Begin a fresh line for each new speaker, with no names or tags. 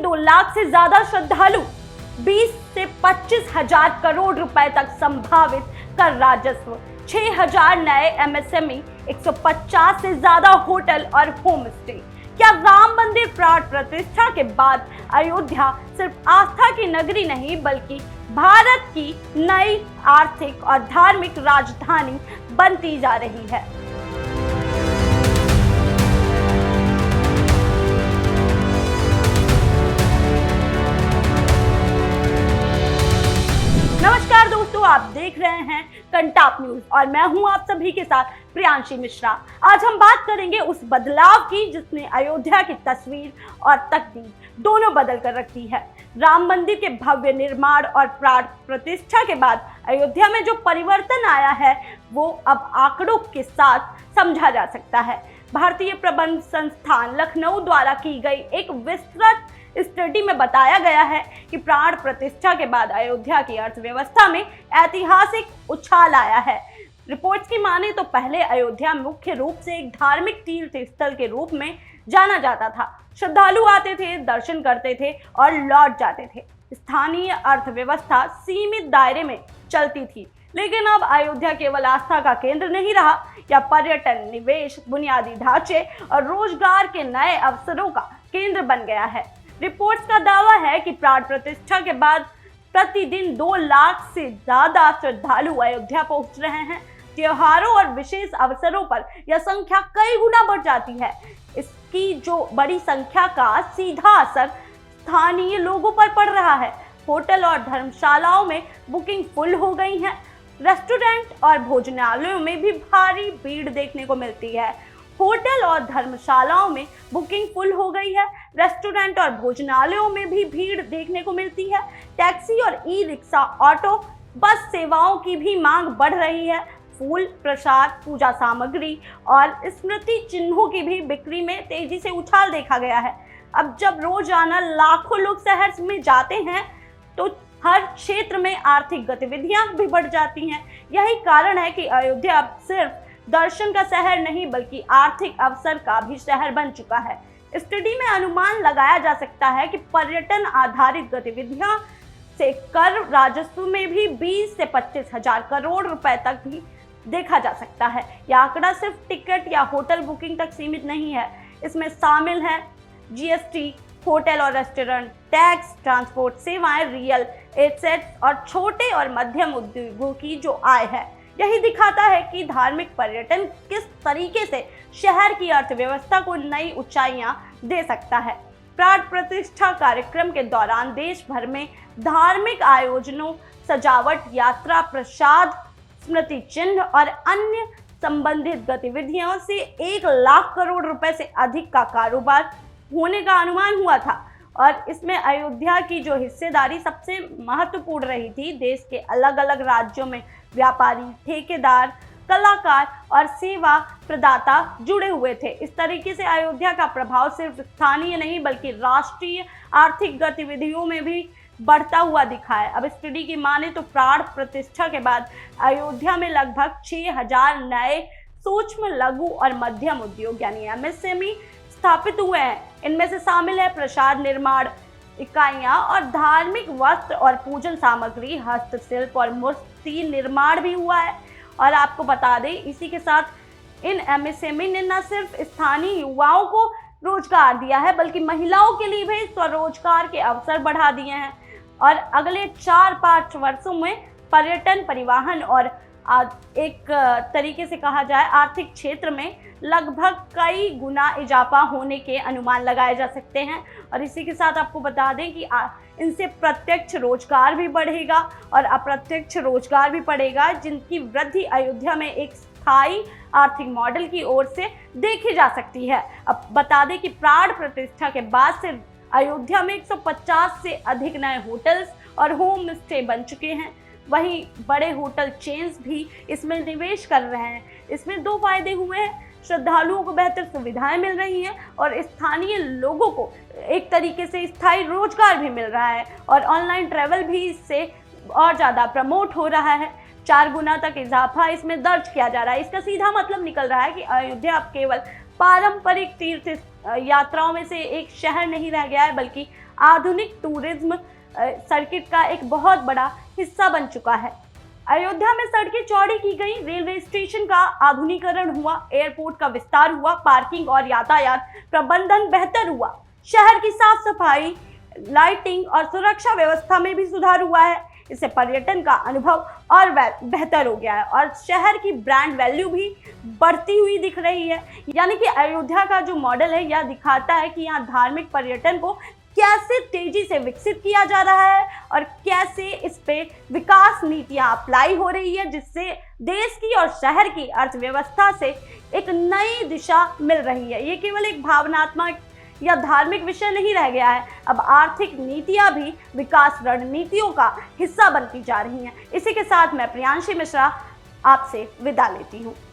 2 लाख से ज्यादा श्रद्धालु, 20 से 25 हजार करोड़ रुपए तक संभावित कर राजस्व, 6000 नए एमएसएमई, 150 से ज्यादा होटल और होम स्टे। क्या राम मंदिर प्राण प्रतिष्ठा के बाद अयोध्या सिर्फ आस्था की नगरी नहीं बल्कि भारत की नई आर्थिक और धार्मिक राजधानी बनती जा रही है? नमस्कार दोस्तों, आप देख रहे हैं कंटाप न्यूज और मैं हूं आप सभी के साथ प्रियांशी मिश्रा। आज हम बात करेंगे उस बदलाव की जिसने अयोध्या की तस्वीर और तकदीर दोनों बदल कर रखी है। राम मंदिर के भव्य निर्माण और प्राण प्रतिष्ठा के बाद अयोध्या में जो परिवर्तन आया है वो अब आंकड़ों के साथ समझा जा सकता है। भारतीय प्रबंध संस्थान लखनऊ द्वारा की गई एक विस्तृत स्टडी में बताया गया है कि प्राण प्रतिष्ठा के बाद अयोध्या की अर्थव्यवस्था में ऐतिहासिक उछाल आया है। रिपोर्ट्स की माने तो पहले अयोध्या मुख्य रूप से एक धार्मिक तीर्थ स्थल के रूप में जाना जाता था। श्रद्धालु आते थे, दर्शन करते थे और लौट जाते थे। स्थानीय अर्थव्यवस्था सीमित दायरे में चलती थी, लेकिन अब अयोध्या केवल आस्था का केंद्र नहीं रहा, या पर्यटन, निवेश, बुनियादी ढांचे और रोजगार के नए अवसरों का केंद्र बन गया है। रिपोर्ट्स का दावा है कि प्राण प्रतिष्ठा के बाद प्रतिदिन 2 लाख से ज्यादा श्रद्धालु अयोध्या पहुंच रहे हैं। त्योहारों और विशेष अवसरों पर यह संख्या कई गुना बढ़ जाती है। इसकी जो बड़ी संख्या का सीधा असर स्थानीय लोगों पर पड़ रहा है। होटल और धर्मशालाओं में बुकिंग फुल हो गई है। रेस्टोरेंट और भोजनालयों में भी भारी भीड़ देखने को मिलती है। होटल और धर्मशालाओं में बुकिंग फुल हो गई है। रेस्टोरेंट और भोजनालयों में भी भीड़ देखने को मिलती है। टैक्सी और ई रिक्शा, ऑटो, बस सेवाओं की भी मांग बढ़ रही है। फूल, प्रसाद, पूजा सामग्री और स्मृति चिन्हों की भी बिक्री में तेजी से उछाल देखा गया है। अब जब रोजाना लाखों लोग शहर में जाते हैं तो हर क्षेत्र में आर्थिक गतिविधियां भी बढ़ जाती हैं। यही कारण है कि अयोध्या अब सिर्फ दर्शन का शहर नहीं बल्कि आर्थिक अवसर का भी शहर बन चुका है। स्टडी में अनुमान लगाया जा सकता है कि पर्यटन आधारित गतिविधियां से कर राजस्व में भी 20 से 25 हजार करोड़ रुपए तक भी देखा जा सकता है। यह आंकड़ा सिर्फ टिकट या होटल बुकिंग तक सीमित नहीं है। इसमें शामिल है जीएसटी, होटल और रेस्टोरेंट, टैक्स, ट्रांसपोर्ट सेवाएं, रियल एस्टेट और छोटे और मध्यम उद्योगों की जो आय है। यही दिखाता है कि धार्मिक पर्यटन किस तरीके से शहर की अर्थव्यवस्था को नई ऊंचाइयां दे सकता है। प्राण प्रतिष्ठा कार्यक्रम के दौरान देश भर में धार्मिक आयोजनों, सजावट, यात्रा, प्रसाद, स्मृति चिन्ह और अन्य संबंधित गतिविधियों से 1 लाख करोड़ रुपए से अधिक का कारोबार होने का अनुमान हुआ था। और इसमें अयोध्या की जो हिस्सेदारी सबसे महत्वपूर्ण रही थी। देश के अलग अलग राज्यों में व्यापारी, ठेकेदार, कलाकार और सेवा प्रदाता जुड़े हुए थे। इस तरीके से अयोध्या का प्रभाव सिर्फ स्थानीय नहीं बल्कि राष्ट्रीय आर्थिक गतिविधियों में भी बढ़ता हुआ दिखा है। अब स्टडी की माने तो प्राण प्रतिष्ठा के बाद अयोध्या में लगभग 6000 नए सूक्ष्म, लघु और मध्यम उद्योग यानी एमएसएमई स्थापित हुए हैं। इनमें से शामिल है प्रसाद निर्माण इकाइयां और धार्मिक वस्त्र और पूजन सामग्री, हस्तशिल्प और मूर्ति निर्माण भी हुआ है। और आपको बता दें, इसी के साथ इन एमएसएमई ने न सिर्फ स्थानीय युवाओं को रोजगार दिया है बल्कि महिलाओं के लिए भी स्वरोजगार के अवसर बढ़ा दिए हैं। और अगले 4-5 वर्षों में पर्यटन, परिवहन और एक तरीके से कहा जाए आर्थिक क्षेत्र में लगभग कई गुना इजाफा होने के अनुमान लगाए जा सकते हैं। और इसी के साथ आपको बता दें कि इनसे प्रत्यक्ष रोजगार भी बढ़ेगा और अप्रत्यक्ष रोजगार भी बढ़ेगा, जिनकी वृद्धि अयोध्या में एक स्थायी आर्थिक मॉडल की ओर से देखी जा सकती है। अब बता दें कि प्राण प्रतिष्ठा के बाद से अयोध्या में 150 से अधिक नए होटल्स और होम स्टे बन चुके हैं। वहीं बड़े होटल चेन्स भी इसमें निवेश कर रहे हैं। इसमें 2 फायदे हुए हैं। श्रद्धालुओं को बेहतर सुविधाएं मिल रही हैं और स्थानीय लोगों को एक तरीके से स्थायी रोजगार भी मिल रहा है और ऑनलाइन ट्रैवल भी इससे और ज़्यादा प्रमोट हो रहा है। 4 गुना तक इजाफा इसमें दर्ज किया जा रहा है। इसका सीधा मतलब निकल रहा है कि अयोध्या अब केवल पारंपरिक तीर्थ यात्राओं में से एक शहर नहीं रह गया है, बल्कि आधुनिक टूरिज्म सर्किट का एक बहुत बड़ा हिस्सा बन चुका है। अयोध्या में सड़कें चौड़ी की गई, रेलवे स्टेशन का आधुनिकीकरण हुआ, एयरपोर्ट का विस्तार हुआ, पार्किंग और यातायात प्रबंधन बेहतर हुआ, शहर की साफ सफाई, लाइटिंग और सुरक्षा व्यवस्था में भी सुधार हुआ है। इससे पर्यटन का अनुभव और बेहतर हो गया है और शहर की ब्रांड वैल्यू भी बढ़ती हुई दिख रही है। यानी कि अयोध्या का जो मॉडल है यह दिखाता है कि यहाँ धार्मिक पर्यटन को कैसे तेजी से विकसित किया जा रहा है और कैसे इस पे विकास नीतियां अप्लाई हो रही है, जिससे देश की और शहर की अर्थव्यवस्था से एक नई दिशा मिल रही है। ये केवल एक भावनात्मक या धार्मिक विषय नहीं रह गया है, अब आर्थिक नीतियां भी विकास रणनीतियों का हिस्सा बनती जा रही हैं। इसी के साथ मैं प्रियांशी मिश्रा आपसे विदा लेती हूँ।